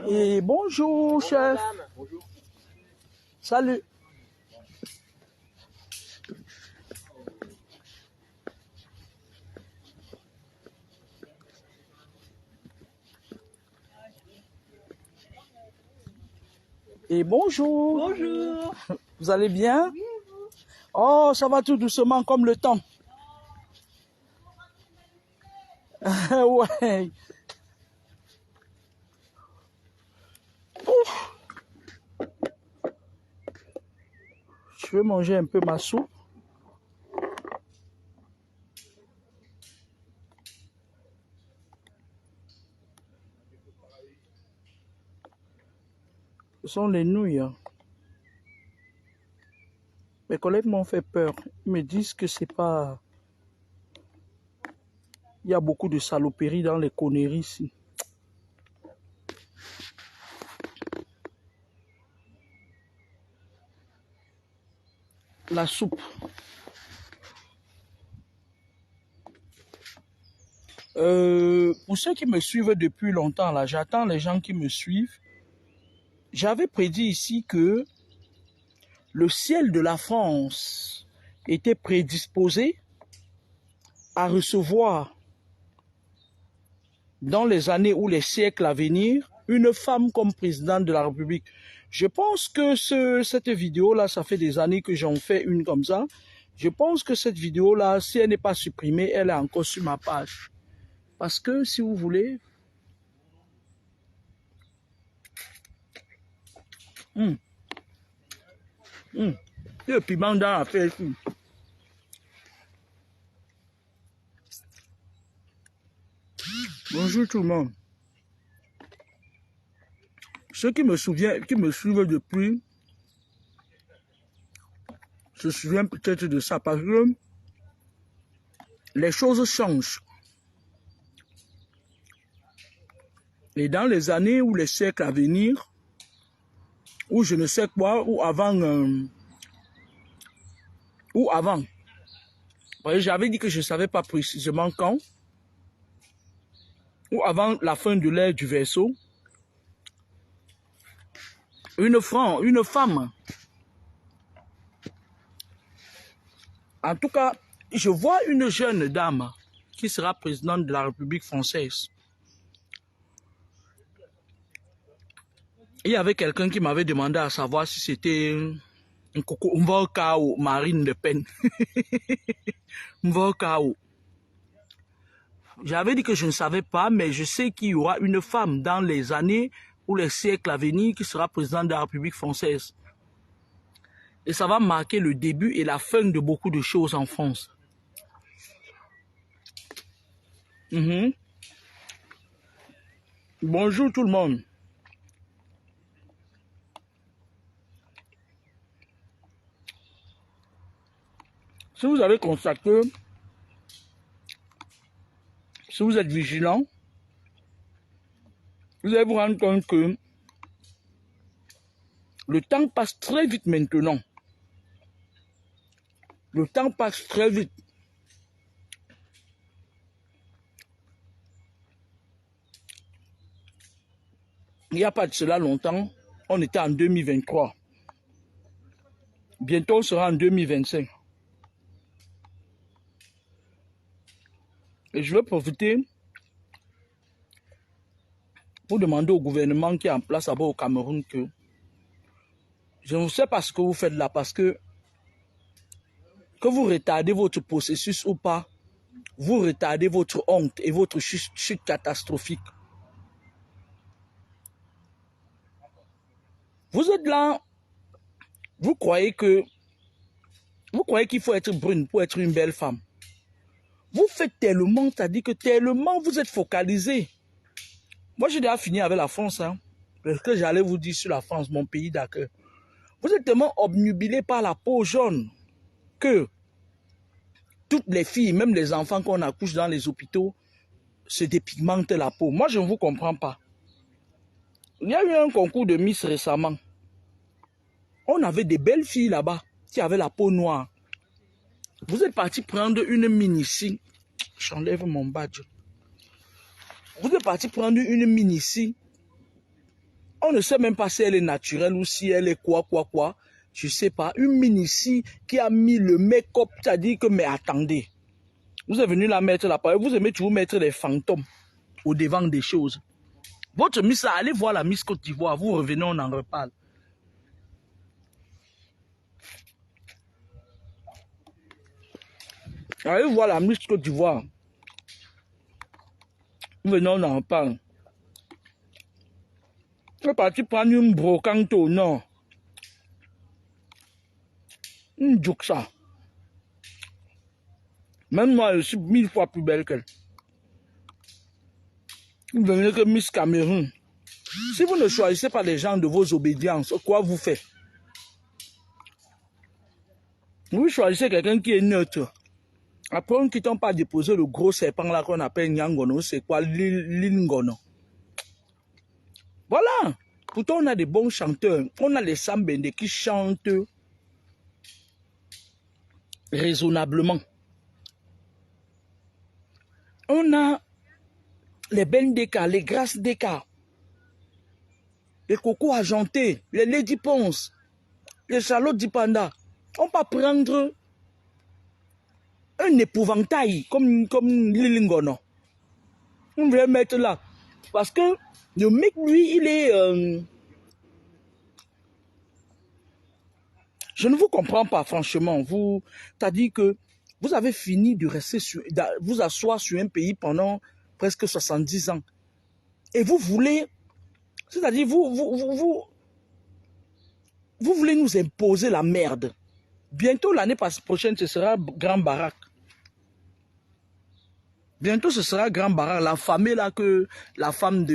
Et bonjour, chef. Bonjour. Salut. Et bonjour. Bonjour. Vous allez bien? Oui, vous. Oh, ça va tout doucement comme le temps. Ouais. Ouf. Je vais manger un peu ma soupe. Ce sont les nouilles. Mes collègues m'ont fait peur. Ils me disent que c'est pas... Il y a beaucoup de saloperies dans les conneries ici. La soupe. Pour ceux qui me suivent depuis longtemps, là, j'attends les gens qui me suivent. J'avais prédit ici que le ciel de la France était prédisposé à recevoir dans les années ou les siècles à venir une femme comme présidente de la République. Je pense que cette vidéo-là, ça fait des années que j'en fais une comme ça. Je pense que cette vidéo-là, si elle n'est pas supprimée, elle est encore sur ma page. Parce que, si vous voulez... Le piment dans la fête. Bonjour tout le monde. Ceux qui me suivent depuis, se souviennent peut-être de ça parce que les choses changent. Et dans les années ou les siècles à venir, ou je ne sais quoi, ou avant, j'avais dit que je ne savais pas précisément quand, ou avant la fin de l'ère du Verseau, une femme, en tout cas, je vois une jeune dame qui sera présidente de la République française. Il y avait quelqu'un qui m'avait demandé à savoir si c'était un coco Mvoka ou Marine Le Pen. Mvoka ou. J'avais dit que je ne savais pas, mais je sais qu'il y aura une femme dans les années ou les siècles à venir qui sera présidente de la République française. Et ça va marquer le début et la fin de beaucoup de choses en France. Bonjour tout le monde. Si vous avez constaté, si vous êtes vigilant, vous allez vous rendre compte que le temps passe très vite maintenant. Le temps passe très vite. Il n'y a pas de cela longtemps, on était en 2023. Bientôt, on sera en 2025. Et je vais profiter pour demander au gouvernement qui est en place là-bas au Cameroun que je ne sais pas ce que vous faites là parce que vous retardez votre processus ou pas, vous retardez votre honte et votre chute catastrophique. Vous êtes là, vous croyez qu'il faut être brune pour être une belle femme. Vous faites tellement, c'est-à-dire que tellement vous êtes focalisé. Moi, j'ai déjà fini avec la France, hein, parce que j'allais vous dire sur la France, mon pays d'accueil. Vous êtes tellement obnubilé par la peau jaune que toutes les filles, même les enfants qu'on accouche dans les hôpitaux, se dépigmentent la peau. Moi, je ne vous comprends pas. Il y a eu un concours de Miss récemment. On avait des belles filles là-bas qui avaient la peau noire. Vous êtes parti prendre une mine ici J'enlève mon badge. Vous êtes parti prendre une mine ici. On ne sait même pas si elle est naturelle ou si elle est quoi. Je ne sais pas. Une mine ici qui a mis le make-up. C'est-à-dire que, mais attendez. Vous êtes venu la mettre là-bas. Vous aimez toujours mettre des fantômes au devant des choses. Votre Miss, allez voir la Miss Côte d'Ivoire. Vous revenez, on en reparle. Allez voir la Miss Côte d'Ivoire. Vous venez, on en reparle. Je suis parti prendre une brocante au nord. Une juxa. Même moi, je suis 1000 fois plus belle qu'elle. Vous venez que Miss Cameroun. Si vous ne choisissez pas les gens de vos obédiences, quoi vous faites? Vous choisissez quelqu'un qui est neutre. Après, on ne quitte pas déposer le gros serpent là qu'on appelle Nyangono. C'est quoi? Lingono. Voilà. Pourtant, on a des bons chanteurs. On a les Sambende qui chantent raisonnablement. On a les Bendeka, les Grâces Deka, les Coco Argentés, les Lady Ponce, les Charlotte Dipanda. On va prendre un épouvantail comme Lilingono. On va le mettre là. Parce que le mec, lui, il est... Je ne vous comprends pas, franchement. T'as dit que vous avez fini de rester vous asseoir sur un pays pendant presque 70 ans. Et vous voulez... C'est-à-dire, vous voulez nous imposer la merde. Bientôt, l'année prochaine, ce sera Grand Barak. Bientôt, ce sera Grand Barak. La famille là que... La femme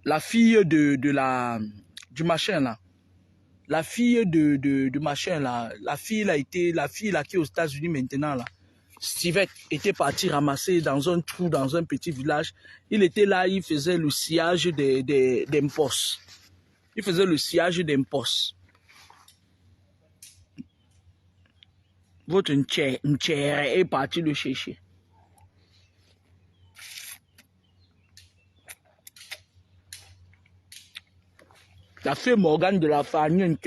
la fille du machin là. La fille de machin là. La fille là qui est aux États-Unis maintenant là. Stivette était parti ramasser dans un trou, dans un petit village. Il était là, il faisait le sillage d'impostes. Il faisait le sillage d'impostes. Votre Ntcher est parti le chercher. La fée Morgane de la Farniente.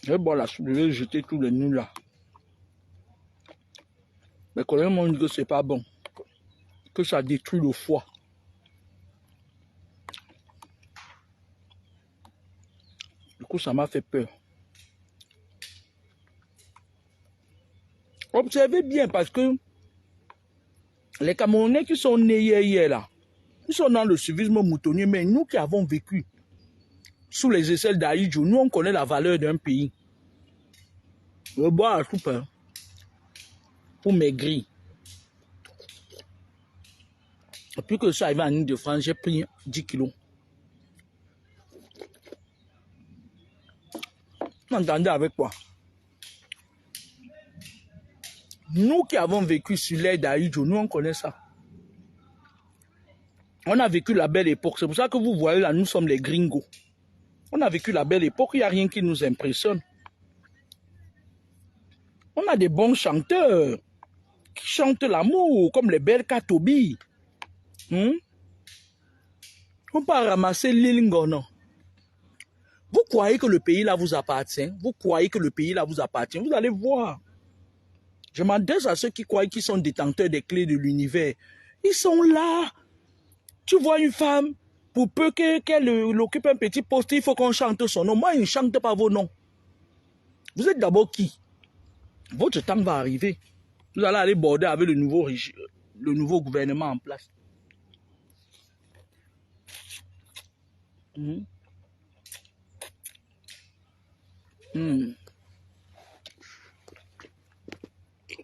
Et bon, la soupe, je vais jeter tous les nuls là. Mais quand même, on dit que c'est pas bon. Que ça détruit le foie. Du coup, ça m'a fait peur. Observez bien parce que les Camerounais qui sont nés hier là, ils sont dans le civisme moutonnier, mais nous qui avons vécu sous les aisselles d'Aïdjo, nous on connaît la valeur d'un pays. Je bois la soupe hein, pour maigrir. Depuis que je suis arrivé en Île-de-France, j'ai pris 10 kilos. Vous entendez avec quoi? Nous qui avons vécu sur l'air d'Aïdjo, nous on connaît ça. On a vécu la belle époque. C'est pour ça que vous voyez là, nous sommes les gringos. On a vécu la belle époque, il n'y a rien qui nous impressionne. On a des bons chanteurs qui chantent l'amour, comme les Belka Tobi. On peut ramasser l'Ilingono. Vous croyez que le pays là vous appartient? Vous croyez que le pays là vous appartient? Vous allez voir. Je m'adresse à ceux qui croient qu'ils sont détenteurs des clés de l'univers. Ils sont là. Tu vois une femme, pour peu qu'elle occupe un petit poste, il faut qu'on chante son nom. Moi, je ne chante pas vos noms. Vous êtes d'abord qui? Votre temps va arriver. Vous allez aller border avec le nouveau gouvernement en place.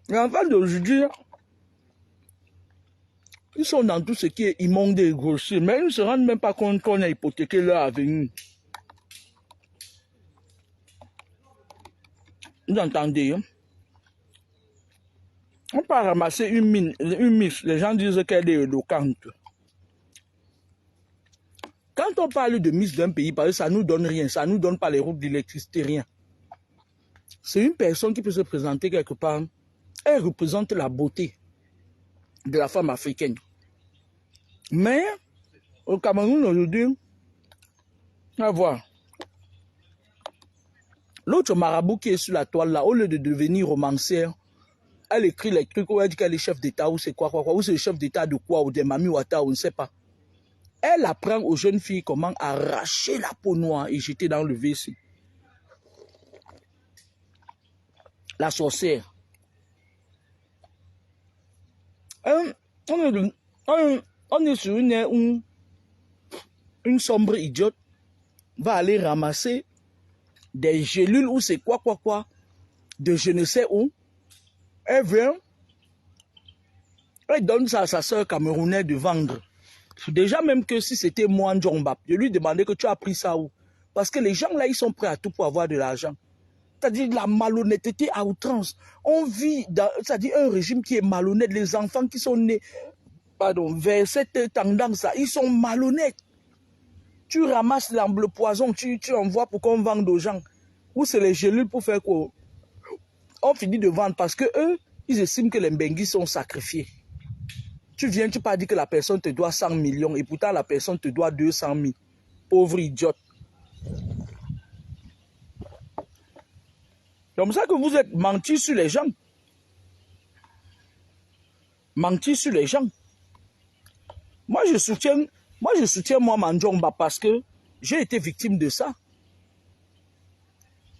Et enfin d'aujourd'hui, ils sont dans tout ce qui est immonde et grossier, mais ils ne se rendent même pas compte qu'on a hypothéqué leur avenir. Vous entendez, hein? On peut ramasser une miss, les gens disent qu'elle est éloquente. Quand on parle de miss d'un pays, parce que ça ne nous donne rien, ça ne nous donne pas les routes d'électricité, rien. C'est une personne qui peut se présenter quelque part. Elle représente la beauté de la femme africaine. Mais, au Cameroun, aujourd'hui, on va voir. L'autre marabout qui est sur la toile là, au lieu de devenir romancière, elle écrit les trucs où elle dit qu'elle est chef d'État ou c'est quoi, ou c'est le chef d'État de quoi, ou des Mami Ouattara, on ne sait pas. Elle apprend aux jeunes filles comment arracher la peau noire et jeter dans le WC. La sorcière. On est sur une sombre idiote va aller ramasser des gélules ou c'est quoi, de je ne sais où. Elle vient, elle donne ça à sa soeur camerounaise de vendre. Déjà même que si c'était moi, Ndjongba, je lui demandais que tu as pris ça où. Parce que les gens là, ils sont prêts à tout pour avoir de l'argent. C'est-à-dire la malhonnêteté à outrance. On vit dans, c'est-à-dire un régime qui est malhonnête. Les enfants qui sont nés, vers cette tendance-là, ils sont malhonnêtes. Tu ramasses le poison, tu envoies pour qu'on vende aux gens. Ou c'est les gélules pour faire quoi? On finit de vendre parce que eux, ils estiment que les Mbenguis sont sacrifiés. Tu viens, tu pas dit que la personne te doit 100 millions et pourtant la personne te doit 200 000. Pauvre idiote. C'est comme ça que vous êtes menti sur les gens. Menti sur les gens. Moi, je soutiens Mandjongba parce que j'ai été victime de ça.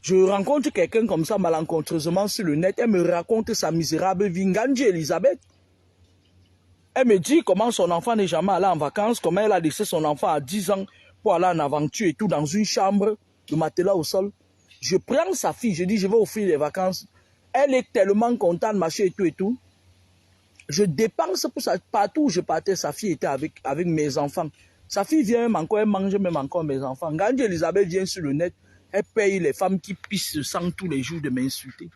Je rencontre quelqu'un comme ça malencontreusement sur le net. Elle me raconte sa misérable vie. Ngandji Elisabeth. Elle me dit comment son enfant n'est jamais allé en vacances, comment elle a laissé son enfant à 10 ans pour aller en aventure et tout dans une chambre, le matelas au sol. Je prends sa fille, je dis je vais offrir les vacances. Elle est tellement contente, machin et tout. Je dépense pour ça. Partout où je partais, sa fille était avec mes enfants. Sa fille vient même encore, elle mange même encore mes enfants. Ngandji Elisabeth vient sur le net, elle paye les femmes qui pissent le sang tous les jours de m'insulter.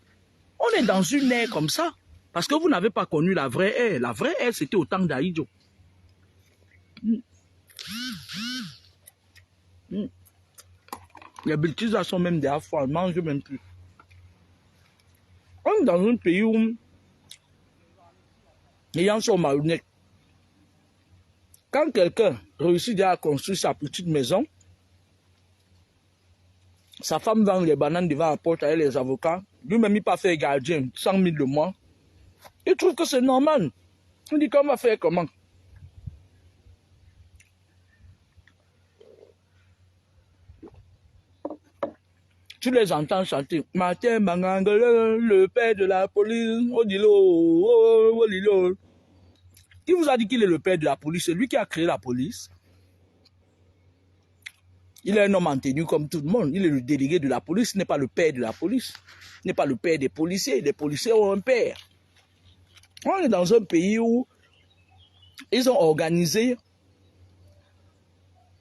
On est dans une ère comme ça. Parce que vous n'avez pas connu la vraie ère. La vraie ère, c'était au temps d'Aïdjo. Les bêtises sont même des affaires, elles ne mangent même plus. On est dans un pays où les gens sont malhonnêtes. Quand quelqu'un réussit à construire sa petite maison, sa femme vend les bananes devant la porte avec les avocats, lui-même il pas fait gardien, 100 000 le mois. Il trouve que c'est normal. On dit qu'on va faire comment? Tu les entends chanter. Martin Mangangele, le père de la police. Qui vous a dit qu'il est le père de la police? C'est lui qui a créé la police. Il est un homme en tenue comme tout le monde. Il est le délégué de la police. Il n'est pas le père de la police. Il n'est pas le père des policiers. Les policiers ont un père. On est dans un pays où ils ont organisé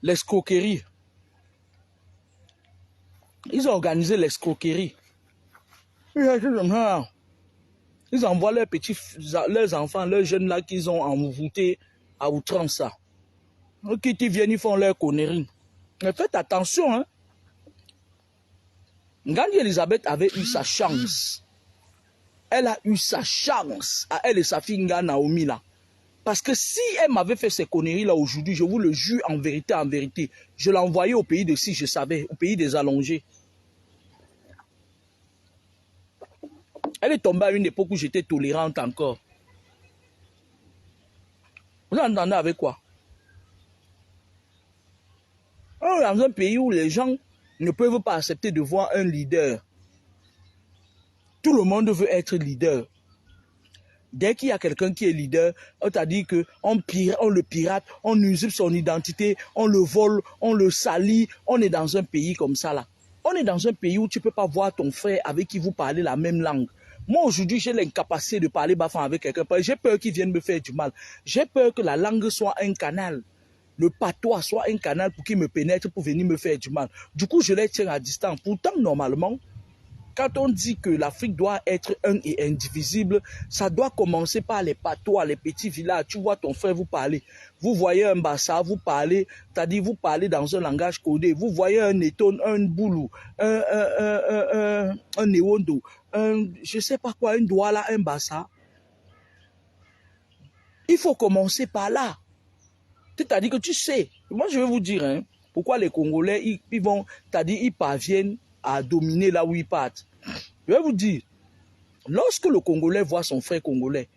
l'escroquerie. Ils ont organisé l'escroquerie. Ils envoient leurs enfants, leurs jeunes là qu'ils ont envoûtés à outrance. Qui viennent, ils font leurs conneries. Mais faites attention, hein. Ngandji Elisabeth avait eu sa chance. Elle a eu sa chance à elle et sa fille Naomi là. Parce que si elle m'avait fait ces conneries là aujourd'hui, je vous le jure en vérité, je l'envoyais au pays de si je savais, au pays des allongés. Elle est tombée à une époque où j'étais tolérante encore. Vous entendez avec quoi? On est dans un pays où les gens ne peuvent pas accepter de voir un leader. Tout le monde veut être leader. Dès qu'il y a quelqu'un qui est leader, on t'a dit qu'on le pirate, on usurpe son identité, on le vole, on le salit. On est dans un pays comme ça là. On est dans un pays où tu ne peux pas voir ton frère avec qui vous parlez la même langue. Moi aujourd'hui, j'ai l'incapacité de parler bafan avec quelqu'un. J'ai peur qu'il vienne me faire du mal. J'ai peur que la langue soit un canal. Le patois soit un canal pour qu'il me pénètre, pour venir me faire du mal. Du coup, je les tiens à distance. Pourtant, normalement, Quand on dit que l'Afrique doit être un et indivisible, ça doit commencer par les patois, les petits villages. Tu vois ton frère vous parler. Vous voyez un Bassa, vous parlez, c'est-à-dire vous parlez dans un langage codé. Vous voyez un Eton, un Boulou, un Newondo, je ne sais pas quoi, un Douala, un Bassa. Il faut commencer par là. C'est-à-dire que tu sais, moi je vais vous dire, hein, pourquoi les Congolais, ils vont, c'est-à-dire ils parviennent à dominer là où ils partent. Je vais vous dire, lorsque le Congolais voit son frère congolais,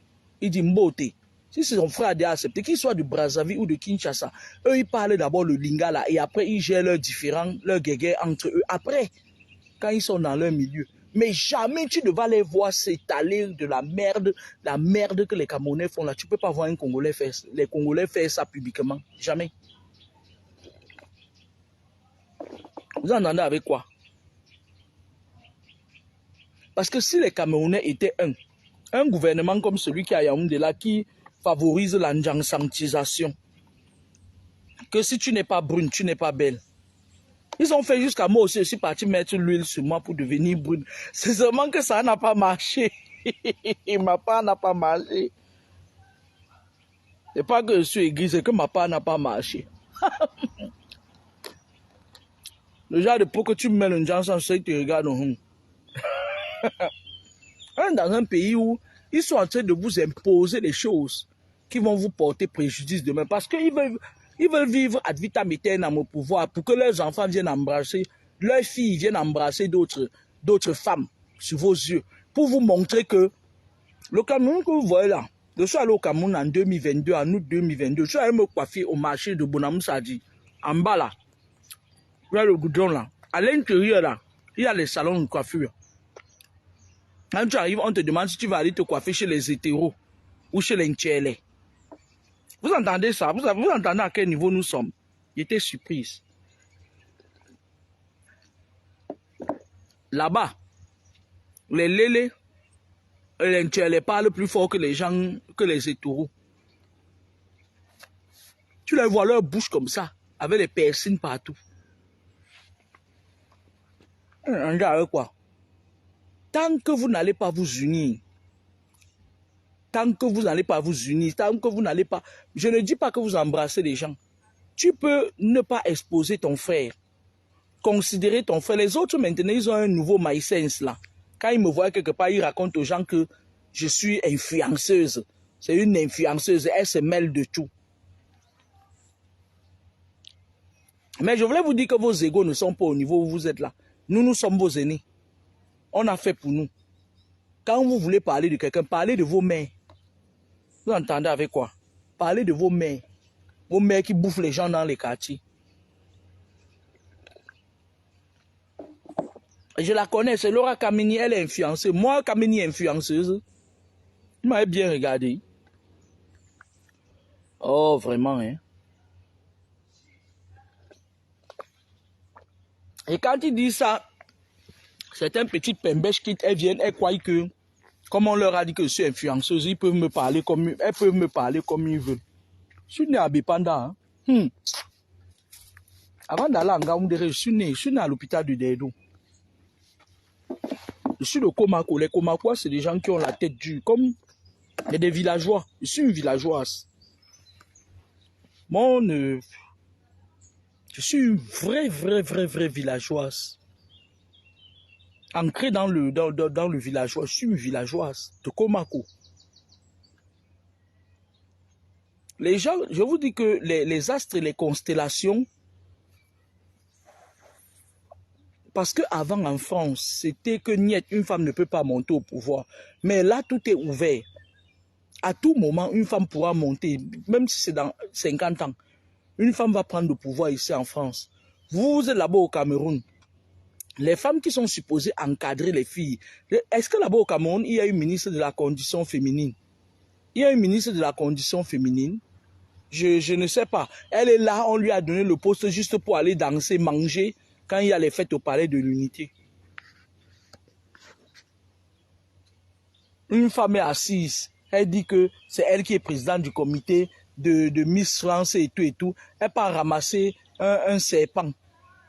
il dit Mbote. Si son frère a déjà accepté, qu'il soit de Brazzaville ou de Kinshasa, eux ils parlent d'abord le lingala et après ils gèrent leurs différends, leurs guéguerres entre eux. Après, quand ils sont dans leur milieu. Mais jamais tu ne vas les voir s'étaler de la merde que les Camerounais font là. Tu ne peux pas voir un Congolais faire, les Congolais faire ça publiquement. Jamais. Vous entendez avec quoi? Parce que si les Camerounais étaient un gouvernement comme celui qui a Yaoundé là, qui favorise l'enjansantisation, que si tu n'es pas brune, tu n'es pas belle. Ils ont fait jusqu'à moi aussi, je suis parti mettre l'huile sur moi pour devenir brune. C'est seulement que ça n'a pas marché. Ma part n'a pas marché. C'est pas que je suis aigri, c'est que ma part n'a pas marché. Le genre de peau que tu mets le Johnson, c'est que tu regardes. Dans un pays où ils sont en train de vous imposer des choses qui vont vous porter préjudice demain. Parce qu'ils veulent vivre ad vitam aeternam au pouvoir pour que leurs enfants viennent embrasser, leurs filles viennent embrasser d'autres femmes sur vos yeux. Pour vous montrer que le Cameroun que vous voyez là, je suis allé au Cameroun en 2022, en août 2022, je suis allé me coiffer au marché de Bonamoussadi, en bas là, vers le goudron là. À l'intérieur là, il y a les salons de coiffure. Quand tu arrives, on te demande si tu vas aller te coiffer chez les hétéros ou chez les Ntchélé. Vous entendez ça? Vous entendez à quel niveau nous sommes? J'étais surprise. Là-bas, les Lélé et les Ntchélé parlent plus fort que les gens, que les hétéros. Tu les vois leur bouche comme ça, avec les piercings partout. Avec quoi? Tant que vous n'allez pas vous unir, tant que vous n'allez pas vous unir, tant que vous n'allez pas... Je ne dis pas que vous embrassez les gens. Tu peux ne pas exposer ton frère, considérer ton frère. Les autres, maintenant, ils ont un nouveau maïsens là. Quand ils me voient quelque part, ils racontent aux gens que je suis influenceuse. C'est une influenceuse, elle se mêle de tout. Mais je voulais vous dire que vos égos ne sont pas au niveau où vous êtes là. Nous sommes vos aînés. On a fait pour nous. Quand vous voulez parler de quelqu'un, parlez de vos mères. Vous entendez avec quoi? Parlez de vos mères. Vos mères qui bouffent les gens dans les quartiers. Je la connais, c'est Laura Kamini, elle est influenceuse. Moi, Kamini est influenceuse. Vous m'avez bien regardé. Oh, vraiment, hein. Et quand il dit ça, c'est un petit pembèche qui viennent, elles croient que, comme on leur a dit que je suis influenceuse, ils peuvent me parler comme, elles peuvent me parler comme ils veulent. Je suis né à Bipanda. Hein. Avant d'aller en Gaoundéré, je suis né à l'hôpital de Dedo. Je suis de Komako. Les Komakois, c'est des gens qui ont la tête dure, comme des villageois. Je suis une villageoise. Je suis une vraie villageoise. Ancrée dans le villageois. Je suis une villageoise de Komako. Les gens, je vous dis que les astres et les constellations, parce qu'avant en France, c'était que une femme ne peut pas monter au pouvoir. Mais là, tout est ouvert. À tout moment, une femme pourra monter, même si c'est dans 50 ans. Une femme va prendre le pouvoir ici en France. Vous êtes là-bas au Cameroun. Les femmes qui sont supposées encadrer les filles. Est-ce que là-bas au Cameroun, il y a une ministre de la condition féminine? Il y a une ministre de la condition féminine? Je ne sais pas. Elle est là, on lui a donné le poste juste pour aller danser, manger, quand il y a les fêtes au palais de l'unité. Une femme est assise. Elle dit que c'est elle qui est présidente du comité de Miss France et tout. Elle part ramasser un serpent.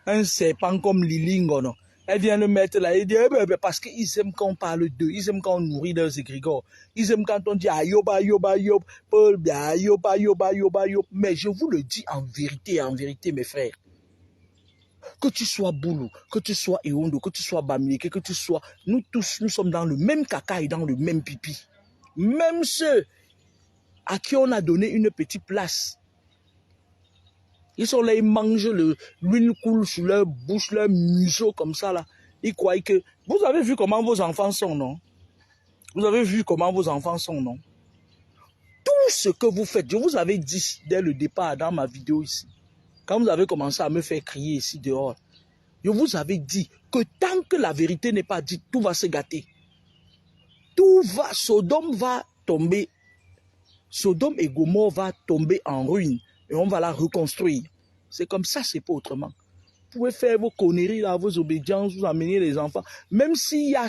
Un serpent comme Lili Ngono. Elle vient le mettre là, elle dit, parce qu'ils aiment quand on parle d'eux, ils aiment quand on nourrit leurs égrégores, ils aiment quand on dit ayoba, ayoba, ayoba, Paul, ayoba, ayoba, ayoba, ayoba. Mais je vous le dis en vérité, mes frères. Que tu sois Boulou, que tu sois Eondo, que tu sois Bamileke, que tu sois... Nous tous, nous sommes dans le même caca et dans le même pipi. Même ceux à qui on a donné une petite place. Ils sont là, ils mangent, l'huile coule sur leur bouche, leur museau comme ça là. Ils croient que... Vous avez vu comment vos enfants sont, non? Vous avez vu comment vos enfants sont, non? Tout ce que vous faites, je vous avais dit dès le départ dans ma vidéo ici, quand vous avez commencé à me faire crier ici dehors, je vous avais dit que tant que la vérité n'est pas dite, tout va se gâter. Tout va, Sodome va tomber. Sodome et Gomorrhe va tomber en ruine et on va la reconstruire. C'est comme ça, c'est pas autrement. Vous pouvez faire vos conneries, là, vos obédiences, vous amener les enfants. Même s'il y a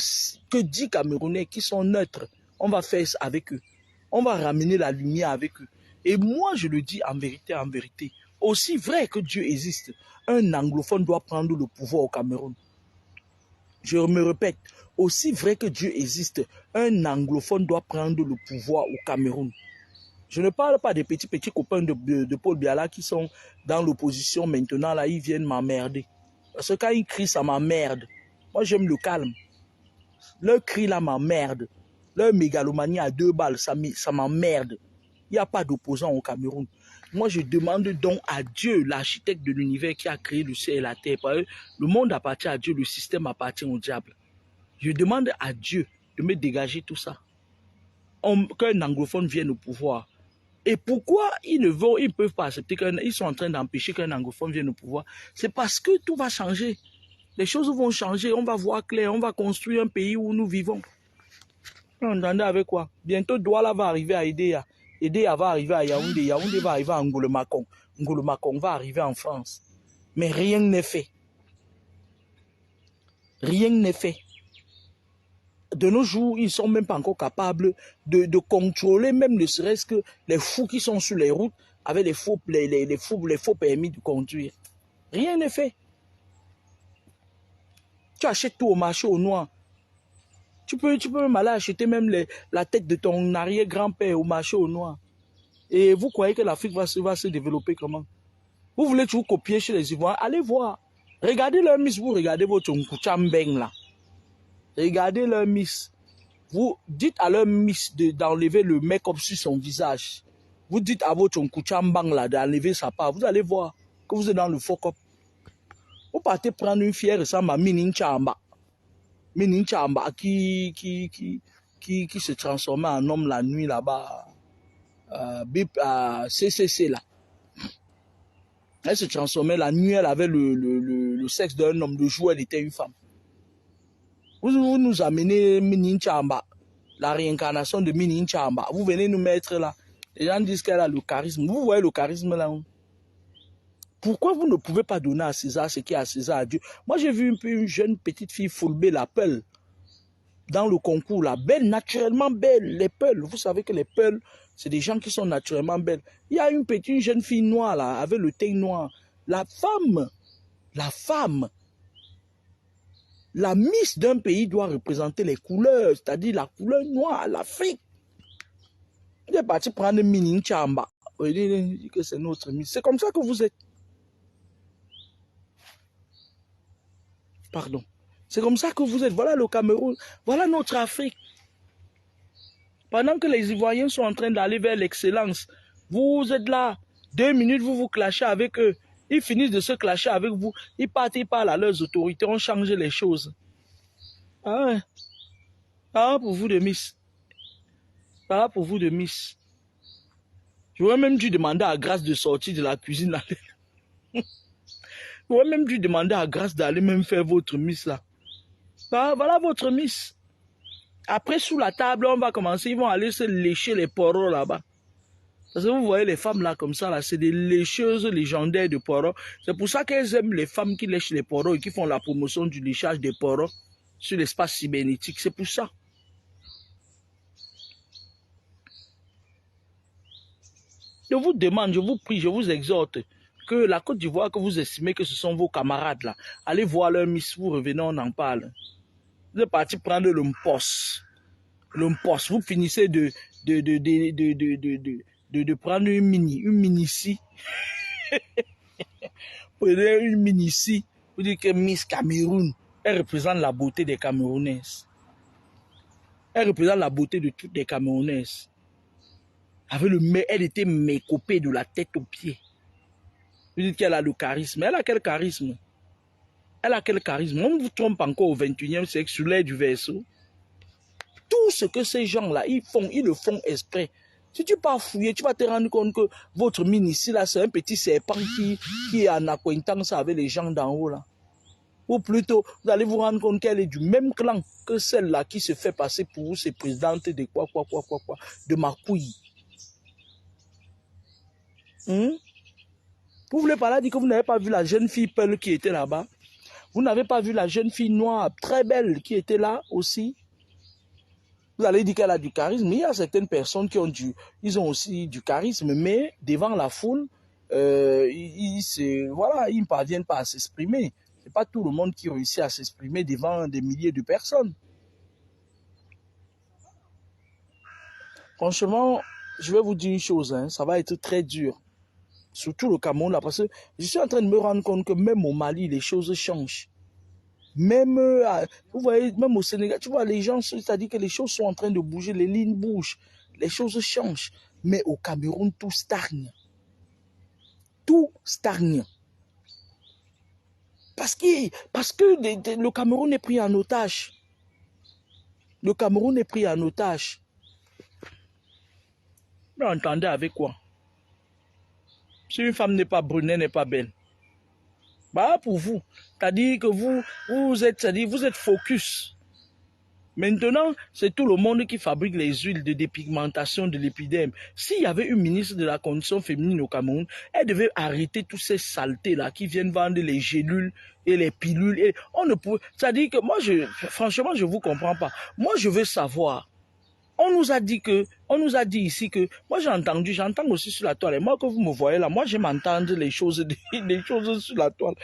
que 10 Camerounais qui sont neutres, on va faire ça avec eux. On va ramener la lumière avec eux. Et moi, je le dis en vérité, aussi vrai que Dieu existe, un anglophone doit prendre le pouvoir au Cameroun. Je me répète, aussi vrai que Dieu existe, un anglophone doit prendre le pouvoir au Cameroun. Je ne parle pas des petits copains de Paul Biala qui sont dans l'opposition maintenant, là, ils viennent m'emmerder. Parce que quand ils crient, ça m'emmerde. Moi, j'aime le calme. Leur cri, là, m'emmerde. Leur mégalomanie à 2 balles, ça m'emmerde. Il n'y a pas d'opposant au Cameroun. Moi, je demande donc à Dieu, l'architecte de l'univers qui a créé le ciel et la terre. Le monde appartient à Dieu, le système appartient au diable. Je demande à Dieu de me dégager tout ça. Qu'un anglophone vienne au pouvoir. Et pourquoi ils ne peuvent pas accepter qu'ils sont en train d'empêcher qu'un anglophone vienne au pouvoir? C'est parce que tout va changer. Les choses vont changer, on va voir clair, on va construire un pays où nous vivons. Vous entendez avec quoi? Bientôt, Douala va arriver à Edea. Edea va arriver à Yaoundé. Yaoundé va arriver à Ngolo-Makong. Ngolo-Makong va arriver en France. Mais rien n'est fait. Rien n'est fait. De nos jours, ils ne sont même pas encore capables de contrôler, même ne serait-ce que les fous qui sont sur les routes avec les faux permis de conduire. Rien n'est fait. Tu achètes tout au marché au noir. Tu peux même aller acheter même la tête de ton arrière-grand-père au marché au noir. Et vous croyez que l'Afrique va se développer comment? Vous voulez toujours copier chez les Ivoiriens? Allez voir. Regardez leur miss, vous regardez votre Nkouchambeng là. Regardez leur miss. Vous dites à leur miss d'enlever le make-up sur son visage. Vous dites à votre Nkouchambang là d'enlever sa part. Vous allez voir que vous êtes dans le fuck-up. Vous partez prendre une fière ressemble à Mininchamba. Mininchamba qui se transformait en homme la nuit là-bas. CCC là. Elle se transformait la nuit, elle avait le sexe d'un homme, le jour elle était une femme. Vous nous amenez Mininchamba, la réincarnation de Mininchamba. Vous venez nous mettre là. Les gens disent qu'elle a le charisme. Vous voyez le charisme là? Pourquoi vous ne pouvez pas donner à César ce qui est à César à Dieu? Moi j'ai vu une jeune petite fille Fulbé la Peul dans le concours là, belle, naturellement belle, les Peuls. Vous savez que les Peuls, c'est des gens qui sont naturellement belles. Il y a une jeune fille noire là, avec le teint noir. La femme, la miss d'un pays doit représenter les couleurs, c'est-à-dire la couleur noire, l'Afrique. Il est parti prendre Minin Chamba. Il dit que c'est notre miss. C'est comme ça que vous êtes. Pardon. C'est comme ça que vous êtes. Voilà le Cameroun. Voilà notre Afrique. Pendant que les Ivoiriens sont en train d'aller vers l'excellence, vous êtes là. 2 minutes, vous vous clashez avec eux. Ils finissent de se clasher avec vous. Ils partent, ils parlent à leurs autorités. On change les choses. Ah ouais. Ah pour vous de miss. Ah pour vous de miss. J'aurais même dû demander à Grâce de sortir de la cuisine. J'aurais même dû demander à Grâce d'aller même faire votre miss là. Ah, voilà votre miss. Après, sous la table, on va commencer. Ils vont aller se lécher les poros là-bas. Parce que vous voyez les femmes là comme ça, là, c'est des lécheuses légendaires de poros. C'est pour ça qu'elles aiment les femmes qui lèchent les poros et qui font la promotion du léchage des poros sur l'espace cybernétique. C'est pour ça. Je vous demande, je vous prie, je vous exhorte que la Côte d'Ivoire, que vous estimez que ce sont vos camarades là, allez voir leur miss, vous revenez, on en parle. Vous êtes parti prendre le poste. Le poste, vous finissez de prendre une mini-ci. Prenez une mini-ci. Vous dites que Miss Cameroun, elle représente la beauté des Camerounaises. Elle représente la beauté de toutes les Camerounaises. Elle était mécopée de la tête aux pieds. Vous dites qu'elle a le charisme. Elle a quel charisme? Elle a quel charisme? On vous trompe encore au 21e siècle sur l'air du verso. Tout ce que ces gens-là, ils le font exprès. Si tu pars fouiller, tu vas te rendre compte que votre mine ici, là, c'est un petit serpent qui est en acquaintance avec les gens d'en haut, là. Ou plutôt, vous allez vous rendre compte qu'elle est du même clan que celle-là qui se fait passer pour vous, c'est présidente de quoi, de ma couille. Vous voulez pas là dire que vous n'avez pas vu la jeune fille Pearl qui était là-bas? Vous n'avez pas vu la jeune fille noire, très belle, qui était là aussi? Vous allez dire qu'elle a du charisme, mais il y a certaines personnes qui ont ils ont aussi du charisme, mais devant la foule, ils ne parviennent pas à s'exprimer. Ce n'est pas tout le monde qui réussit à s'exprimer devant des milliers de personnes. Franchement, je vais vous dire une chose, hein, ça va être très dur. Surtout le Cameroun, là, parce que je suis en train de me rendre compte que même au Mali, les choses changent. Même, vous voyez, même au Sénégal, tu vois, les gens, c'est-à-dire que les choses sont en train de bouger, les lignes bougent, les choses changent. Mais au Cameroun, tout stagne. Tout stagne. Parce que le Cameroun est pris en otage. Le Cameroun est pris en otage. Vous entendez avec quoi? Si une femme n'est pas brune, elle n'est pas belle. Bah pour vous, c'est-à-dire que vous êtes focus. Maintenant, c'est tout le monde qui fabrique les huiles de dépigmentation de l'épiderme. S'il y avait une ministre de la condition féminine au Cameroun, elle devait arrêter toutes ces saletés-là qui viennent vendre les gélules et les pilules. Et on ne peut, c'est-à-dire que moi, franchement, je ne vous comprends pas. Moi, je veux savoir. On nous a dit ici que, moi j'entends aussi sur la toile, et moi que vous me voyez là, moi j'aime entendre les choses sur la toile.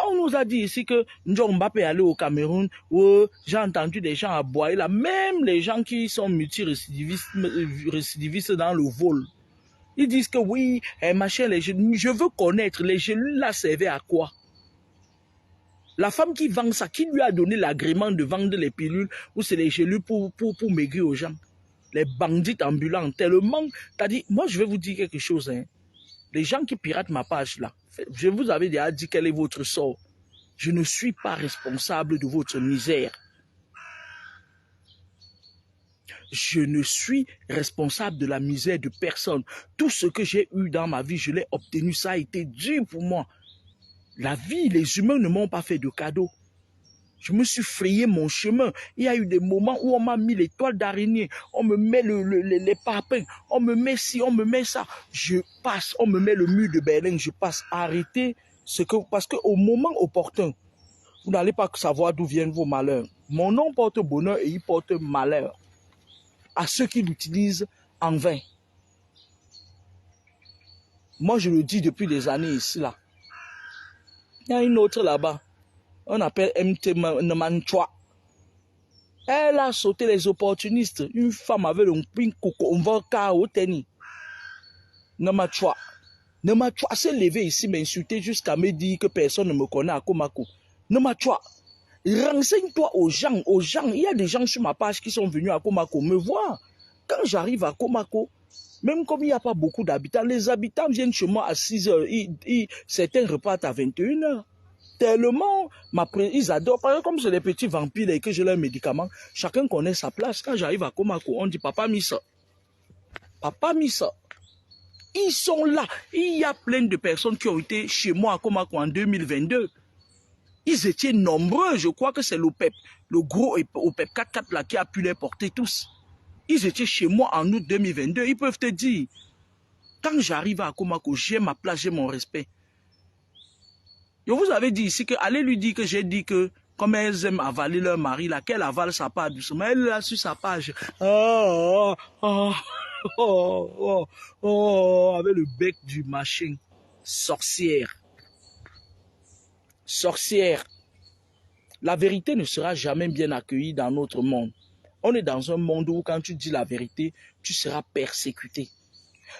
On nous a dit ici que Njomba peut aller au Cameroun, où j'ai entendu des gens aboyer là, même les gens qui sont multirécidivistes dans le vol. Ils disent que oui, machin, je veux connaître, les gélules là servaient à quoi? La femme qui vend ça, qui lui a donné l'agrément de vendre les pilules ou c'est les gélules pour maigrir aux gens? Les bandits ambulants, tellement... C'est-à-dire, moi je vais vous dire quelque chose. Hein. Les gens qui piratent ma page là, je vous avais déjà dit quel est votre sort. Je ne suis pas responsable de votre misère. Je ne suis responsable de la misère de personne. Tout ce que j'ai eu dans ma vie, je l'ai obtenu. Ça a été dur pour moi. La vie, les humains ne m'ont pas fait de cadeaux. Je me suis frayé mon chemin. Il y a eu des moments où on m'a mis les toiles d'araignée, on me met les parpaings, on me met ci, on me met ça. Je passe, on me met le mur de Berlin, je passe. Arrêtez parce qu'au moment opportun, vous n'allez pas savoir d'où viennent vos malheurs. Mon nom porte bonheur et il porte malheur à ceux qui l'utilisent en vain. Moi, je le dis depuis des années ici, là. Il y a une autre là-bas. On appelle MT Nemanchwa. Elle a sauté les opportunistes. Une femme avec un pin coco, on va au tennis. Nemanchwa. Nemanchwa s'est levé ici, m'insulter jusqu'à me dire que personne ne me connaît à Komako. Nemanchwa, renseigne-toi aux gens. Il y a des gens sur ma page qui sont venus à Komako me voir. Quand j'arrive à Komako, même comme il n'y a pas beaucoup d'habitants, les habitants viennent chez moi à 6 h. Certains repartent à 21 h. Tellement, ils adorent. Par exemple, comme c'est les petits vampires et que j'ai leurs médicaments, chacun connaît sa place. Quand j'arrive à Komako, on dit Papa Missa. Papa Missa. Ils sont là. Il y a plein de personnes qui ont été chez moi à Komako en 2022. Ils étaient nombreux. Je crois que c'est l'OPEP, le gros OPEP 4-4 là qui a pu les porter tous. Ils étaient chez moi en août 2022. Ils peuvent te dire, quand j'arrive à Komako, j'ai ma place, j'ai mon respect. Je vous avais dit ici que allez lui dire que j'ai dit que comme elles aiment avaler leur mari, là, qu'elle avale sa part doucement. Elle là sur sa page. Avec le bec du machin. Sorcière. Sorcière. La vérité ne sera jamais bien accueillie dans notre monde. On est dans un monde où quand tu dis la vérité, tu seras persécuté.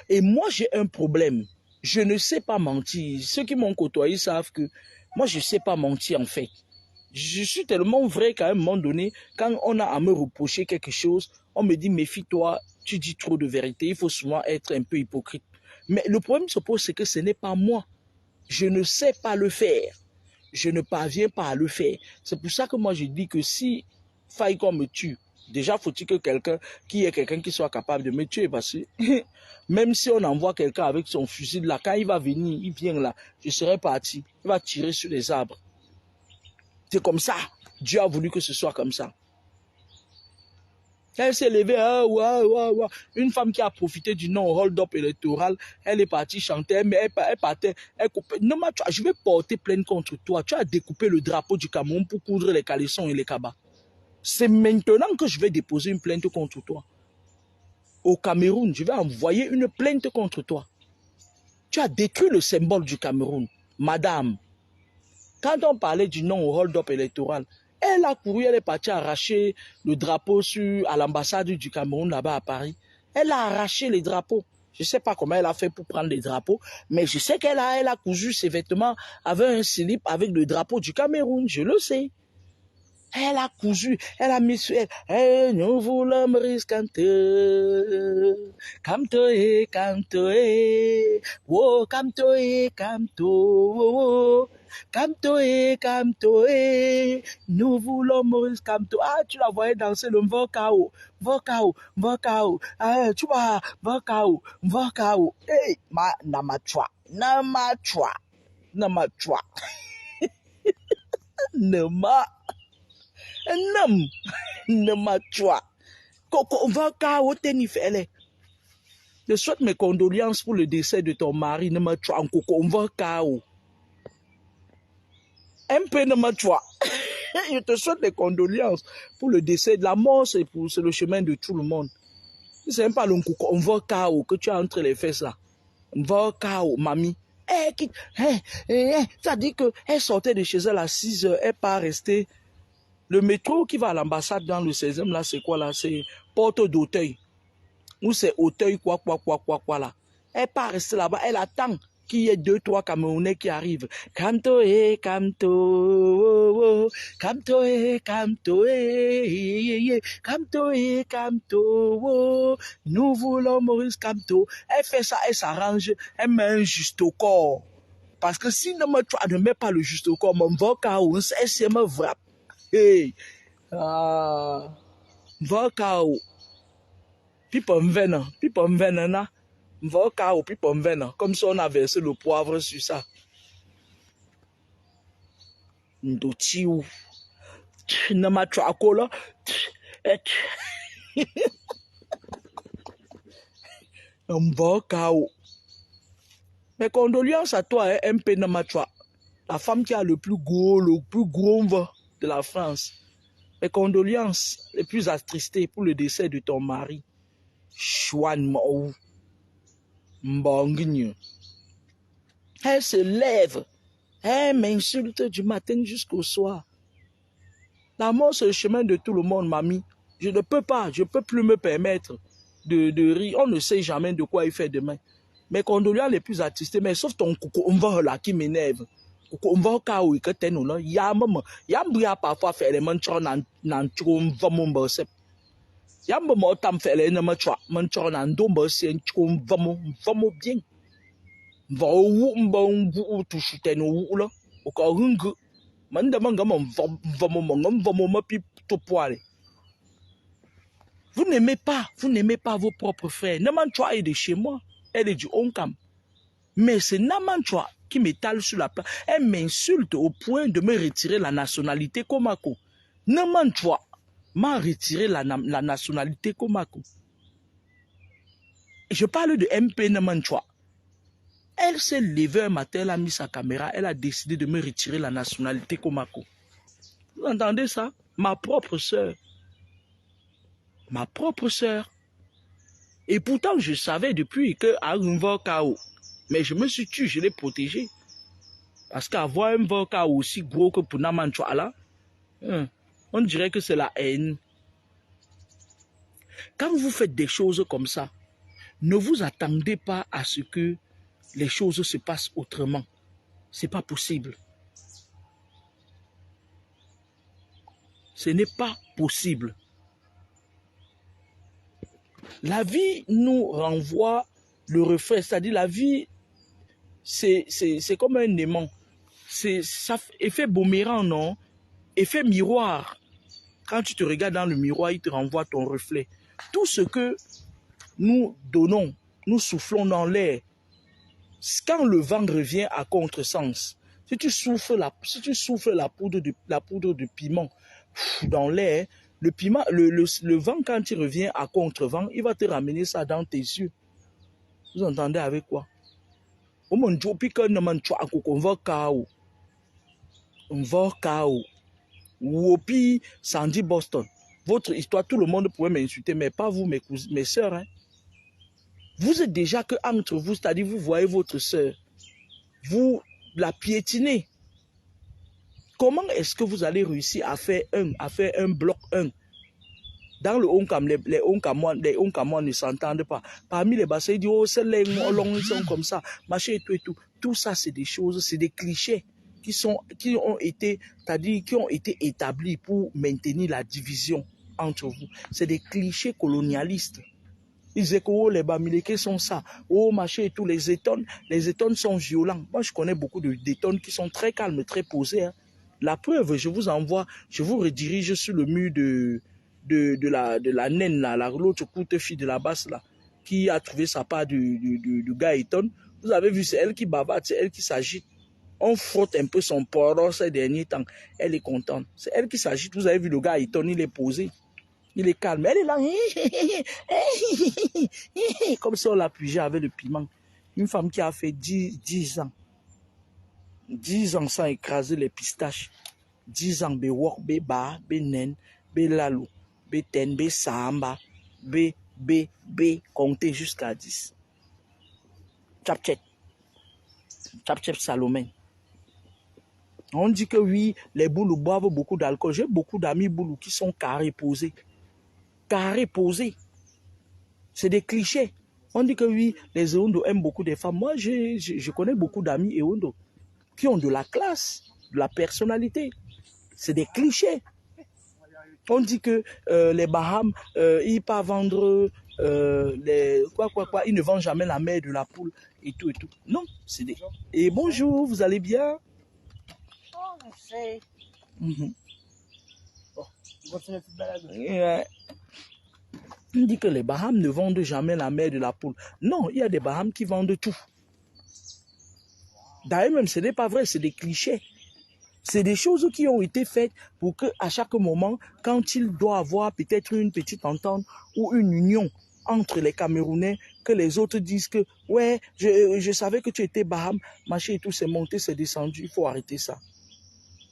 Et moi, j'ai un problème. Je ne sais pas mentir. Ceux qui m'ont côtoyé savent que moi, je ne sais pas mentir en fait. Je suis tellement vrai qu'à un moment donné, quand on a à me reprocher quelque chose, on me dit méfie-toi, tu dis trop de vérité, il faut souvent être un peu hypocrite. Mais le problème se pose, c'est que ce n'est pas moi. Je ne sais pas le faire. Je ne parviens pas à le faire. C'est pour ça que moi je dis que si faille qu'on me tue, déjà faut-il que quelqu'un qui soit capable de me tuer, parce que même si on envoie quelqu'un avec son fusil là, quand il va venir, il vient là, je serai parti, il va tirer sur les arbres. C'est comme ça. Dieu a voulu que ce soit comme ça. Elle s'est levée, une femme qui a profité du non-hold-up électoral, elle est partie chanter, mais elle partait, elle coupait. Non, mais je vais porter plainte contre toi. Tu as découpé le drapeau du Cameroun pour coudre les caleçons et les cabas. C'est maintenant que je vais déposer une plainte contre toi. Au Cameroun, je vais envoyer une plainte contre toi. Tu as détruit le symbole du Cameroun. Madame, quand on parlait du non-hold-up électoral, elle a couru, elle est partie arracher le drapeau à l'ambassade du Cameroun là-bas à Paris. Elle a arraché les drapeaux. Je ne sais pas comment elle a fait pour prendre les drapeaux, mais je sais qu'elle a cousu ses vêtements avec un slip avec le drapeau du Cameroun, je le sais. Elle a cousu, elle a mis sur elle. Hey, nous voulons risquer. Camtoé, camtoé. Oh, camtoé, camto. Camtoé, camtoé. Nous voulons Maurice Camto. Ah, tu la voyais danser le Mvokao. Mvokao, Mvokao. Ah, tu vois, Mvokao, Mvokao. Hey, namachwa, namachwa, namachwa. Nama. Nam, namachwa. Koko, Mvokao, tenifele. Je souhaite mes condoléances pour le décès de ton mari, namachwa, en Koko, Mvokao. MP namachwa. Je te souhaite des condoléances pour le décès. De la mort, c'est le chemin de tout le monde. C'est même pas le Mvokao que tu as entre les fesses là. Mvokao, mamie. Ça dit qu'elle sortait de chez elle à 6 heures, elle n'est pas restée. Le métro qui va à l'ambassade dans le 16e, là, c'est quoi là? C'est Porte d'Auteuil. Ou c'est Auteuil, quoi là. Elle n'est pas restée là-bas, elle attend qu'il y ait 2-3 Camerounais qui arrivent. Camto, camto, camto, camto, camto, camto, nous voulons Maurice Camto. Elle fait ça, elle s'arrange, elle met un juste au corps. Parce que si tu ne mets pas le juste au corps, mon vocao, elle me frappe. Hey, vocao. Pipo mvena. Mvokao, pipo mvena. Comme si on a versé le poivre sur ça. Ndotiou. Namatrakola. Mvokao. Mes condoléances à toi, hein, MP Namatra. La femme qui a le plus gros vin de la France. Mes condoléances les plus attristées pour le décès de ton mari. Chouane Mou. Mbongne. Elle se lève. Elle m'insulte du matin jusqu'au soir. La mort, c'est le chemin de tout le monde, mamie. Je ne peux plus me permettre de rire. On ne sait jamais de quoi il fait demain. Mes condoléances les plus attristées, mais sauf ton coucou, on va là qui m'énerve. Coucou, on va au cas où il y a un y'a parfois fait les manchons dans tchum vamon bossep. Y'a un moment tam fait les manchons dans dombo c'est tchum vamon bien. Va ou touche ten ou là. Au cas où man demande vamon ma pi to poile. Vous n'aimez pas vos propres frères. Namanchwa est de chez moi. Elle est du Onkam. Mais c'est Namanchwa qui m'étale sur la place. Elle m'insulte au point de me retirer la nationalité Komako. Namanchwa m'a retiré la nationalité Komako. Je parle de MP Namanchwa. Elle s'est levée un matin, elle a mis sa caméra, elle a décidé de me retirer la nationalité Komako. Vous entendez ça? Ma propre sœur. Ma propre sœur. Et pourtant, je savais depuis que à Mvokao, Mais je me suis tué, je l'ai protégé. Parce qu'avoir un vodka aussi gros que pour Namanchouala, on dirait que c'est la haine. Quand vous faites des choses comme ça, ne vous attendez pas à ce que les choses se passent autrement. Ce n'est pas possible. Ce n'est pas possible. La vie nous renvoie le reflet, c'est-à-dire la vie, c'est comme un aimant. C'est effet boomerang, non? Effet miroir. Quand tu te regardes dans le miroir, il te renvoie ton reflet. Tout ce que nous donnons, nous soufflons dans l'air, quand le vent revient à contresens, si tu souffles la poudre de piment dans l'air, le vent, quand il revient à contre-vent, il va te ramener ça dans tes yeux. Vous entendez avec quoi? On va chaos. On va chaos. Wopi, Sandy Boston. Votre histoire, tout le monde pourrait m'insulter, mais pas vous, mes soeurs. Hein. Vous êtes déjà que entre vous, c'est-à-dire vous voyez votre soeur, vous la piétinez. Comment est-ce que vous allez réussir à faire un bloc 1? Dans le Onkam, les Onkamois ne s'entendent pas. Parmi les bassins, ils disent, oh, c'est les longs, ils sont comme ça, machin et tout et tout. Tout ça, c'est des choses, c'est des clichés qui ont été établis pour maintenir la division entre vous. C'est des clichés colonialistes. Ils disaient que oh, les Bamileke sont ça, oh, machin et tout, les étones sont violents. Moi, je connais beaucoup d'étones qui sont très calmes, très posés. Hein. La preuve, je vous envoie, je vous redirige sur le mur de la naine, l'autre courte fille de la basse, là, qui a trouvé sa part du gars Eton. Vous avez vu, c'est elle qui bavarde, c'est elle qui s'agite. On frotte un peu son poron ces derniers temps. Elle est contente. C'est elle qui s'agite. Vous avez vu le gars Eton, il est posé. Il est calme. Elle est là. Comme si on l'appuyait avec le piment. Une femme qui a fait 10 ans. 10 ans sans écraser les pistaches. 10 ans, be wok, be ba, be nen, be lalou, be ten, be samba, be, compter jusqu'à 10. Tchap-tchep. Tchap-tchep Salomé. On dit que oui, les boulous boivent beaucoup d'alcool. J'ai beaucoup d'amis boulous qui sont carrés posés. Carrés posés. C'est des clichés. On dit que oui, les Ewondo aiment beaucoup des femmes. Moi, je connais beaucoup d'amis Ewondo qui ont de la classe, de la personnalité. C'est des clichés. On dit que les Bahames, ils peuvent vendre ils ne vendent jamais la mère de la poule et tout et tout. Non, c'est des... Et bonjour, vous allez bien? Oh, c'est... On dit que les Bahames ne vendent jamais la mère de la poule. Non, il y a des Bahames qui vendent tout. D'ailleurs, même, ce n'est pas vrai, c'est des clichés. C'est des choses qui ont été faites pour qu'à chaque moment, quand il doit avoir peut-être une petite entente ou une union entre les Camerounais, que les autres disent que, ouais, je savais que tu étais Baham, machin et tout, c'est monté, c'est descendu, il faut arrêter ça.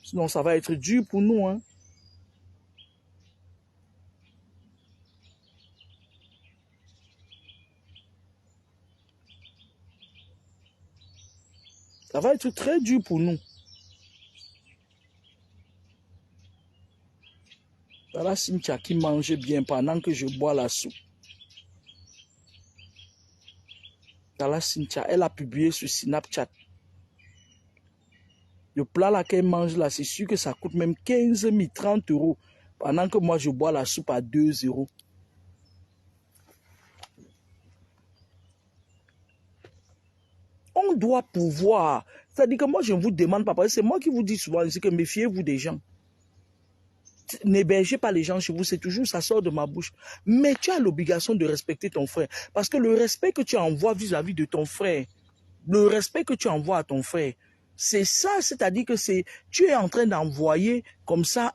Sinon, ça va être dur pour nous, hein. Ça va être très dur pour nous. Voilà Cynthia qui mange bien pendant que je bois la soupe. Voilà Cynthia, elle a publié sur Snapchat. Le plat là qu'elle mange là, c'est sûr que ça coûte même 15 000, 30 euros. Pendant que moi je bois la soupe à 2 euros. On doit pouvoir. C'est-à-dire que moi je ne vous demande pas, parce que c'est moi qui vous dis souvent, c'est que méfiez-vous des gens. N'hébergez pas les gens chez vous, c'est toujours, ça sort de ma bouche. Mais tu as l'obligation de respecter ton frère. Parce que le respect que tu envoies vis-à-vis de ton frère, le respect que tu envoies à ton frère, c'est ça, c'est-à-dire que tu es en train d'envoyer comme ça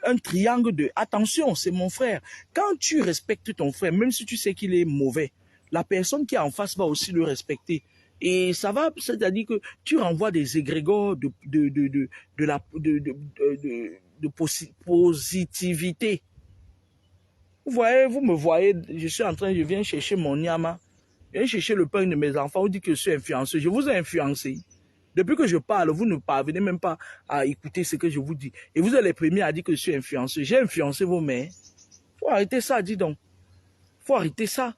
un triangle de attention, c'est mon frère. Quand tu respectes ton frère, même si tu sais qu'il est mauvais, la personne qui est en face va aussi le respecter. Et ça va, c'est-à-dire que tu renvoies des égrégores de positivité. Vous voyez, vous me voyez, je viens chercher mon nyama, je viens chercher le pain de mes enfants, vous dites que je suis influenceur. Je vous ai influencé. Depuis que je parle, vous ne parvenez même pas à écouter ce que je vous dis. Et vous êtes les premiers à dire que je suis influenceur. J'ai influencé vos mères. Faut arrêter ça, dis donc. Faut arrêter ça.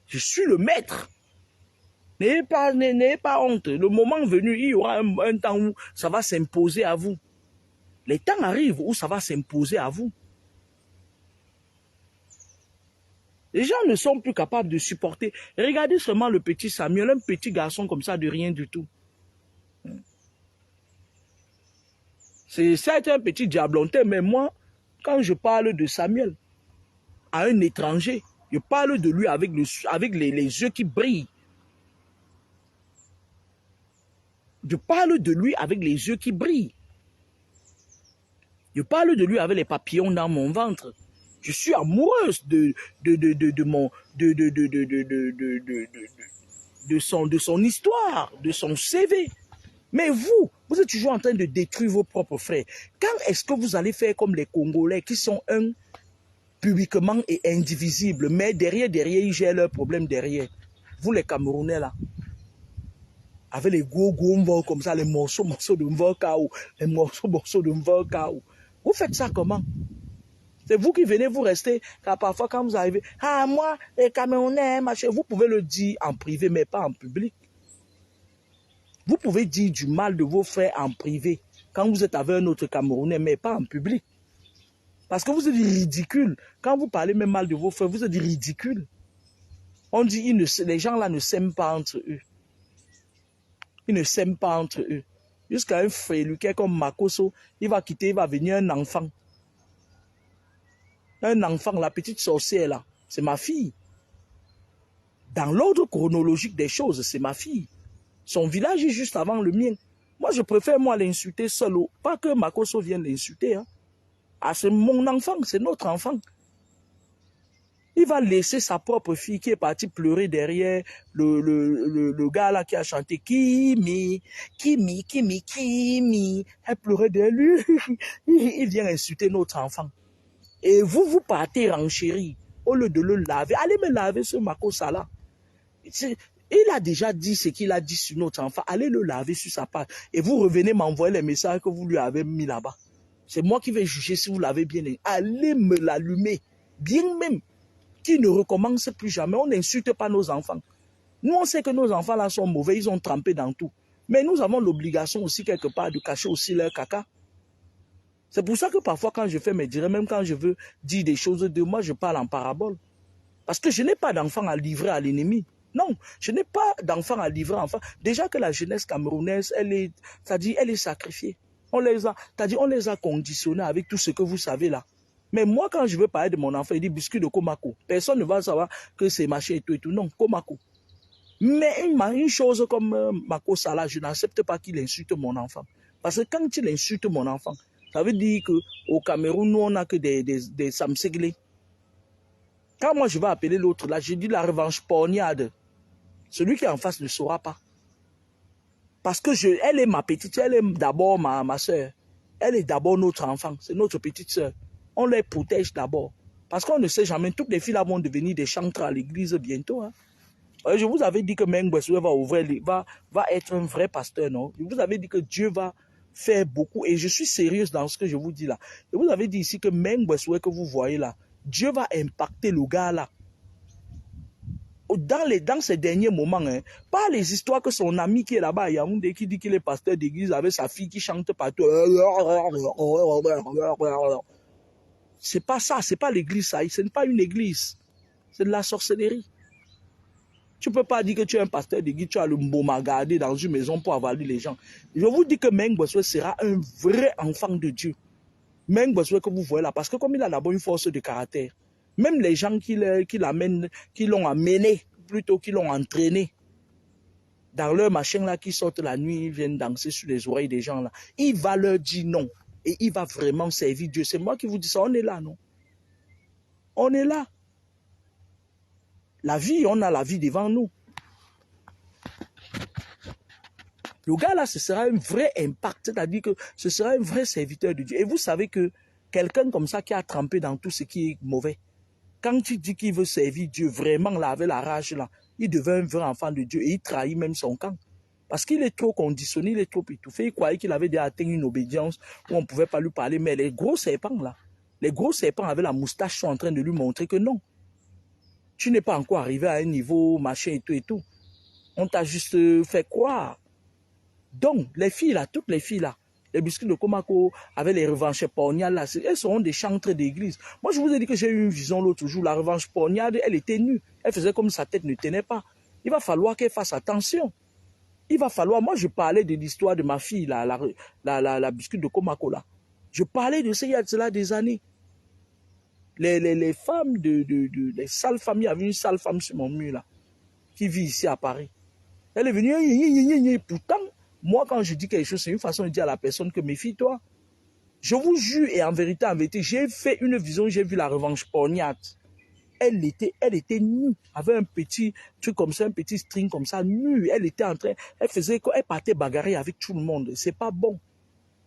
Je suis le maître. N'ayez pas honte. Le moment venu, il y aura un temps où ça va s'imposer à vous. Les temps arrivent où ça va s'imposer à vous. Les gens ne sont plus capables de supporter. Regardez seulement le petit Samuel, un petit garçon comme ça de rien du tout. C'est un petit diablontin, mais moi, quand je parle de Samuel à un étranger, je parle de lui avec les yeux qui brillent. Je parle de lui avec les yeux qui brillent. Je parle de lui avec les papillons dans mon ventre. Je suis amoureuse de son histoire, de son CV. Mais vous êtes toujours en train de détruire vos propres frères. Quand est-ce que vous allez faire comme les Congolais qui sont publiquement et indivisibles, mais derrière, ils gèrent leurs problèmes derrière. Vous les Camerounais là, avec les gros mvok comme ça, les morceaux de mvok, les morceaux de mvok. Vous faites ça comment? C'est vous qui venez, vous restez, car parfois quand vous arrivez, ah moi, les Camerounais, machin, vous pouvez le dire en privé, mais pas en public. Vous pouvez dire du mal de vos frères en privé, quand vous êtes avec un autre Camerounais, mais pas en public. Parce que vous êtes ridicule. Quand vous parlez même mal de vos frères, vous êtes ridicule. On dit, les gens là ne s'aiment pas entre eux. Ils ne s'aiment pas entre eux. Jusqu'à un frère, comme Makoso, il va quitter, il va venir un enfant. Un enfant, la petite sorcière là, c'est ma fille. Dans l'ordre chronologique des choses, c'est ma fille. Son village est juste avant le mien. Moi, je préfère moi l'insulter seul. Pas que Makoso vienne l'insulter. Hein. Ah, c'est mon enfant, c'est notre enfant. Il va laisser sa propre fille qui est partie pleurer derrière le gars là qui a chanté Kimi, Kimi, Kimi, Kimi. Elle pleurait derrière lui. Il vient insulter notre enfant. Et vous partez renchérir au lieu de le laver. Allez me laver ce Makosa là. Il a déjà dit ce qu'il a dit sur notre enfant. Allez le laver sur sa page. Et vous revenez m'envoyer les messages que vous lui avez mis là-bas. C'est moi qui vais juger si vous l'avez bien. Allez me l'allumer. Bien même. Qui ne recommence plus jamais. On n'insulte pas nos enfants. Nous, on sait que nos enfants là sont mauvais. Ils ont trempé dans tout. Mais nous avons l'obligation aussi quelque part de cacher aussi leur caca. C'est pour ça que parfois quand je fais mes dires, même quand je veux dire des choses de moi, je parle en parabole. Parce que je n'ai pas d'enfant à livrer à l'ennemi. Non, je n'ai pas d'enfant à livrer à enfant. Déjà que la jeunesse camerounaise, elle est sacrifiée. On les a conditionnés avec tout ce que vous savez là. Mais moi, quand je veux parler de mon enfant, il dit biscuit de Komako. Personne ne va savoir que c'est machin et tout et tout. Non, Komako. Mais une chose comme Mako Salah, je n'accepte pas qu'il insulte mon enfant. Parce que quand il insulte mon enfant, ça veut dire qu'au Cameroun, nous, on n'a que des samséglés. Quand moi, je vais appeler l'autre, là, je dis la revanche porniade. Celui qui est en face ne saura pas. Parce que elle est ma petite, elle est d'abord ma soeur. Elle est d'abord notre enfant, c'est notre petite soeur. On les protège d'abord. Parce qu'on ne sait jamais, toutes les filles là vont devenir des chantres à l'église bientôt. Hein. Je vous avais dit que Mengweswe va être un vrai pasteur, non? Je vous avais dit que Dieu va faire beaucoup. Et je suis sérieuse dans ce que je vous dis là. Je vous avais dit ici que Mengweswe que vous voyez là, Dieu va impacter le gars là. Dans ces derniers moments, hein, pas les histoires que son ami qui est là-bas à Yaoundé, qui dit qu'il est pasteur d'église avec sa fille qui chante partout. C'est pas ça, c'est pas l'église ça, ce n'est pas une église. C'est de la sorcellerie. Tu ne peux pas dire que tu es un pasteur d'église, tu as le mboma gardé dans une maison pour avaler les gens. Je vous dis que Mengweswe sera un vrai enfant de Dieu. Mengweswe que vous voyez là, parce que comme il a d'abord une force de caractère, même les gens qui l'ont amené, plutôt qui l'ont entraîné, dans leur machin là, qui sortent la nuit, ils viennent danser sur les oreilles des gens là, il va leur dire non. Et il va vraiment servir Dieu. C'est moi qui vous dis ça, on est là, non? On est là. La vie, on a la vie devant nous. Le gars là, ce sera un vrai impact, c'est-à-dire que ce sera un vrai serviteur de Dieu. Et vous savez que quelqu'un comme ça qui a trempé dans tout ce qui est mauvais, quand tu dis qu'il veut servir Dieu, vraiment là, avec la rage là, il devient un vrai enfant de Dieu et il trahit même son camp. Parce qu'il est trop conditionné, il est trop étouffé. Il croyait qu'il avait déjà atteint une obédience où on ne pouvait pas lui parler. Mais les gros serpents là, les gros serpents avec la moustache sont en train de lui montrer que non. Tu n'es pas encore arrivé à un niveau machin et tout et tout. On t'a juste fait croire. Donc, les filles là, toutes les filles là, les biscuits de Komako avec les revanches poignardes là, elles seront des chantres d'église. Moi, je vous ai dit que j'ai eu une vision l'autre jour. La revanche poignarde, elle était nue. Elle faisait comme sa tête ne tenait pas. Il va falloir qu'elle fasse attention. Il va falloir, moi je parlais de l'histoire de ma fille, la biscuit de Komako là. Je parlais de ça il y a de cela des années. Les femmes les sales femmes, il y avait une sale femme sur mon mur là, qui vit ici à Paris. Elle est venue, pourtant, moi quand je dis quelque chose, c'est une façon de dire à la personne que méfie-toi. Je vous jure et en vérité, j'ai fait une vision, j'ai vu la revanche poignarde. Elle était nue, avec un petit truc comme ça, un petit string comme ça, nue. Elle était en train, elle partait bagarrer avec tout le monde. C'est pas bon.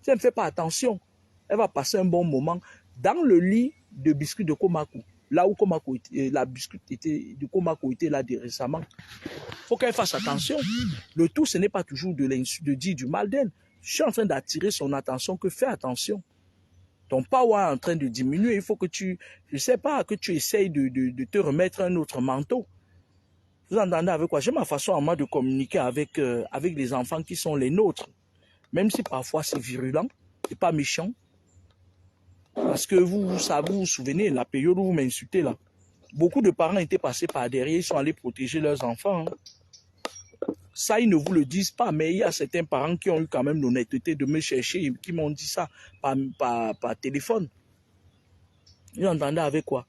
Si elle ne fait pas attention, elle va passer un bon moment dans le lit de biscuit de Komako. Là où Komako était, la biscuit de Komako était là récemment. Il faut qu'elle fasse attention. Le tout, ce n'est pas toujours de dire du mal d'elle. Je suis en train d'attirer son attention que fais attention. Ton power est en train de diminuer, il faut que tu, je sais pas, que tu essayes de te remettre un autre manteau. Vous entendez avec quoi? J'ai ma façon à moi de communiquer avec les enfants qui sont les nôtres. Même si parfois c'est virulent, c'est pas méchant. Parce que vous vous souvenez, la période où vous m'insultez là, beaucoup de parents étaient passés par derrière, ils sont allés protéger leurs enfants. Hein. Ça, ils ne vous le disent pas, mais il y a certains parents qui ont eu quand même l'honnêteté de me chercher, qui m'ont dit ça par téléphone. Vous entendez avec quoi?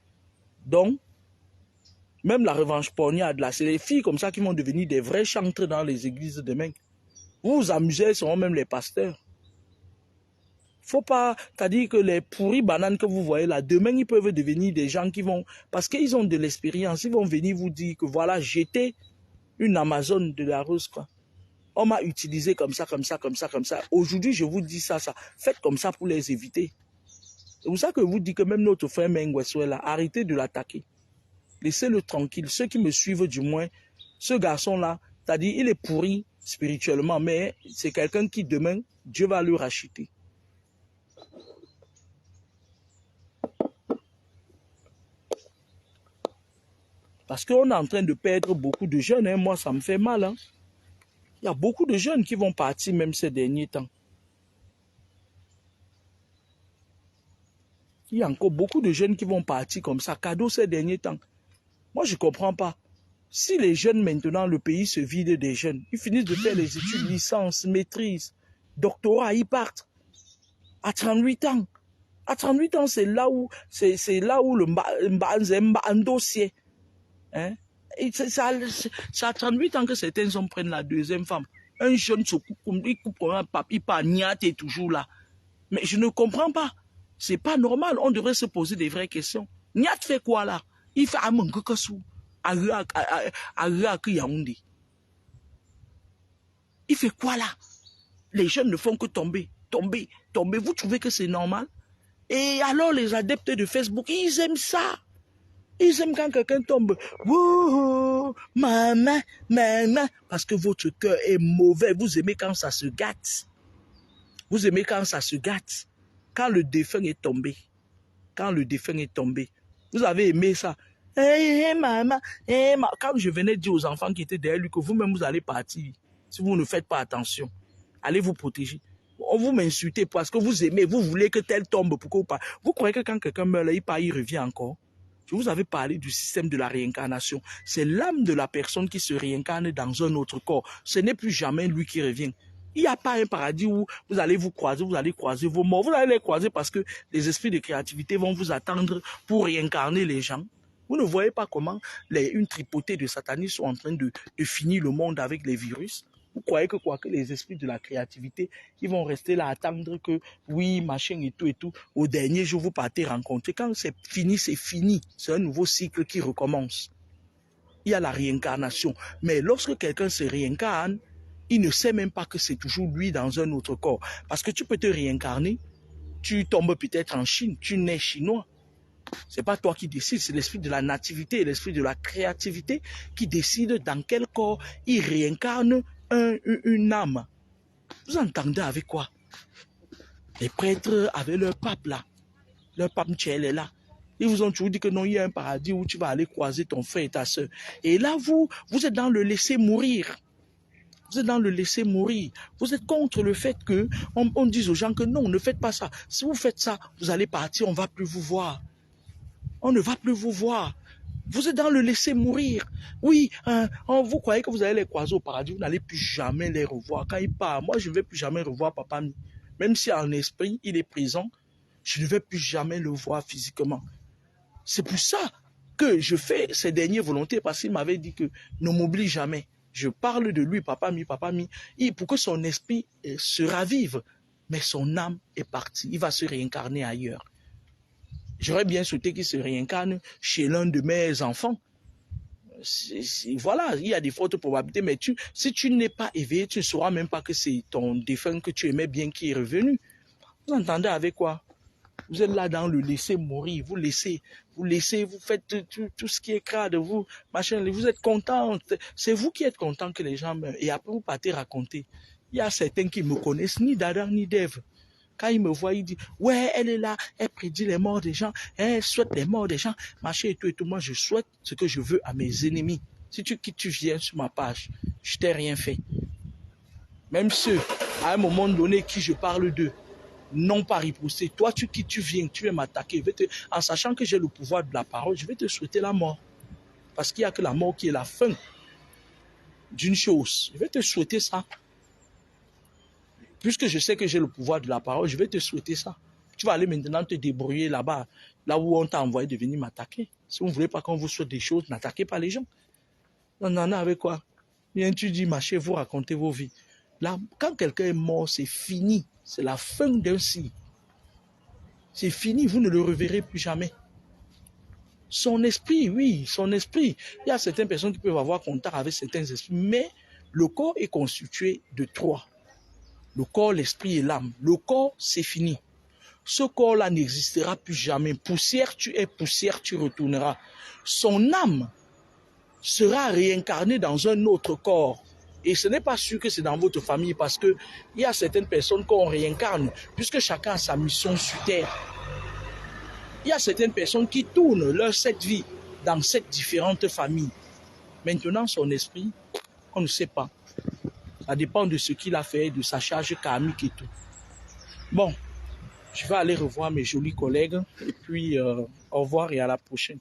Donc, même la revanche poignarde, là, c'est les filles comme ça qui vont devenir des vrais chantres dans les églises demain. Vous vous amusez, elles seront même les pasteurs. Faut pas, c'est-à-dire que les pourris bananes que vous voyez là, demain, ils peuvent devenir des gens qui vont, parce qu'ils ont de l'expérience, ils vont venir vous dire que voilà, j'étais une Amazone de la rose, quoi. On m'a utilisé comme ça, comme ça, comme ça, comme ça. Aujourd'hui, je vous dis ça. Faites comme ça pour les éviter. C'est pour ça que je vous dis que même notre frère Mengweswe là, arrêtez de l'attaquer. Laissez-le tranquille. Ceux qui me suivent du moins, ce garçon-là, c'est-à-dire il est pourri spirituellement, mais c'est quelqu'un qui demain, Dieu va le racheter. Parce qu'on est en train de perdre beaucoup de jeunes. Hein. Moi, ça me fait mal. Hein. Il y a beaucoup de jeunes qui vont partir même ces derniers temps. Il y a encore beaucoup de jeunes qui vont partir comme ça, cadeau ces derniers temps. Moi, je ne comprends pas. Si les jeunes maintenant, le pays se vide des jeunes, ils finissent de faire les études, licence, maîtrise, doctorat, ils partent. À 38 ans. À 38 ans, c'est là où le dossier. Hein? C'est à 38 ans que certains hommes prennent la deuxième femme. Un jeune se coupe, il coupe comme un papier, pas niat est toujours là. Mais je ne comprends pas. C'est pas normal. On devrait se poser des vraies questions. Niat fait quoi là? Il fait un kassou. Yaoundé. Il fait quoi là? Les jeunes ne font que tomber, tomber, tomber. Vous trouvez que c'est normal? Et alors les adeptes de Facebook, ils aiment ça. Ils aiment quand quelqu'un tombe. Wouhou, maman, maman. Parce que votre cœur est mauvais. Vous aimez quand ça se gâte. Vous aimez quand ça se gâte. Quand le défunt est tombé. Quand le défunt est tombé. Vous avez aimé ça. Hey, maman, hey, quand je venais dire aux enfants qui étaient derrière lui que vous-même vous allez partir. Si vous ne faites pas attention. Allez vous protéger. On vous m'insultez parce que vous aimez. Vous voulez que tel tombe. Pourquoi pas? Vous croyez que quand quelqu'un meurt, il revient encore? Je vous avais parlé du système de la réincarnation. C'est l'âme de la personne qui se réincarne dans un autre corps. Ce n'est plus jamais lui qui revient. Il n'y a pas un paradis où vous allez vous croiser, vous allez croiser vos morts. Vous allez les croiser parce que les esprits de créativité vont vous attendre pour réincarner les gens. Vous ne voyez pas comment une tripotée de satanistes sont en train de finir le monde avec les virus? Vous croyez que quoi que les esprits de la créativité, ils vont rester là à attendre que oui, machin et tout, au dernier jour, vous partez rencontrer. Quand c'est fini, c'est fini. C'est un nouveau cycle qui recommence. Il y a la réincarnation. Mais lorsque quelqu'un se réincarne, il ne sait même pas que c'est toujours lui dans un autre corps. Parce que tu peux te réincarner, tu tombes peut-être en Chine, tu nais chinois. C'est pas toi qui décides, c'est l'esprit de la nativité, l'esprit de la créativité qui décide dans quel corps il réincarne une âme. Vous entendez avec quoi? Les prêtres avec leur pape là, leur pape Michel est là. Ils vous ont toujours dit que non, il y a un paradis où tu vas aller croiser ton frère et ta soeur. Et là, vous êtes dans le laisser mourir. Vous êtes dans le laisser mourir. Vous êtes contre le fait que on dise aux gens que non, ne faites pas ça. Si vous faites ça, vous allez partir, on ne va plus vous voir. On ne va plus vous voir. Vous êtes dans le laisser mourir. Oui, vous croyez que vous allez les croiser au paradis, vous n'allez plus jamais les revoir. Quand il part, moi je ne vais plus jamais revoir papa. Même si en esprit, il est présent, je ne vais plus jamais le voir physiquement. C'est pour ça que je fais ces dernières volontés, parce qu'il m'avait dit que ne m'oublie jamais. Je parle de lui, papa mi, pour que son esprit se ravive. Mais son âme est partie. Il va se réincarner ailleurs. J'aurais bien souhaité qu'il se réincarne chez l'un de mes enfants. Voilà, il y a des fortes probabilités, mais si tu n'es pas éveillé, tu ne sauras même pas que c'est ton défunt que tu aimais bien qui est revenu. Vous entendez avec quoi? Vous êtes là dans le laisser mourir, vous faites tout ce qui est crade, vous êtes content, c'est vous qui êtes content que les gens meurent. Et après vous partez raconter. Il y a certains qui me connaissent, ni d'Adam ni d'Ève. Quand ils me voient, ils disent, ouais, elle est là, elle prédit les morts des gens, elle souhaite les morts des gens, machin et tout. Moi, je souhaite ce que je veux à mes ennemis. Si tu viens sur ma page, je t'ai rien fait. Même ceux, à un moment donné, qui je parle d'eux, non pas riposter. Toi, tu viens, tu viens m'attaquer. En sachant que j'ai le pouvoir de la parole, je vais te souhaiter la mort. Parce qu'il n'y a que la mort qui est la fin d'une chose. Je vais te souhaiter ça. Puisque je sais que j'ai le pouvoir de la parole, je vais te souhaiter ça. Tu vas aller maintenant te débrouiller là-bas, là où on t'a envoyé de venir m'attaquer. Si vous ne voulez pas qu'on vous souhaite des choses, n'attaquez pas les gens. On en a avec quoi? Viens, tu dis, machez, vous racontez vos vies. Là, quand quelqu'un est mort, c'est fini. C'est la fin d'un cycle. C'est fini, vous ne le reverrez plus jamais. Son esprit, oui, son esprit. Il y a certaines personnes qui peuvent avoir contact avec certains esprits, mais le corps est constitué de trois. Le corps, l'esprit et l'âme. Le corps, c'est fini. Ce corps-là n'existera plus jamais. Poussière, tu es poussière, tu retourneras. Son âme sera réincarnée dans un autre corps. Et ce n'est pas sûr que c'est dans votre famille parce qu'il y a certaines personnes qu'on réincarne, puisque chacun a sa mission sur terre. Il y a certaines personnes qui tournent leur cette vie dans 7 différentes familles. Maintenant, son esprit, on ne sait pas. Ça dépend de ce qu'il a fait, de sa charge karmique et tout. Bon, je vais aller revoir mes jolis collègues et puis au revoir et à la prochaine.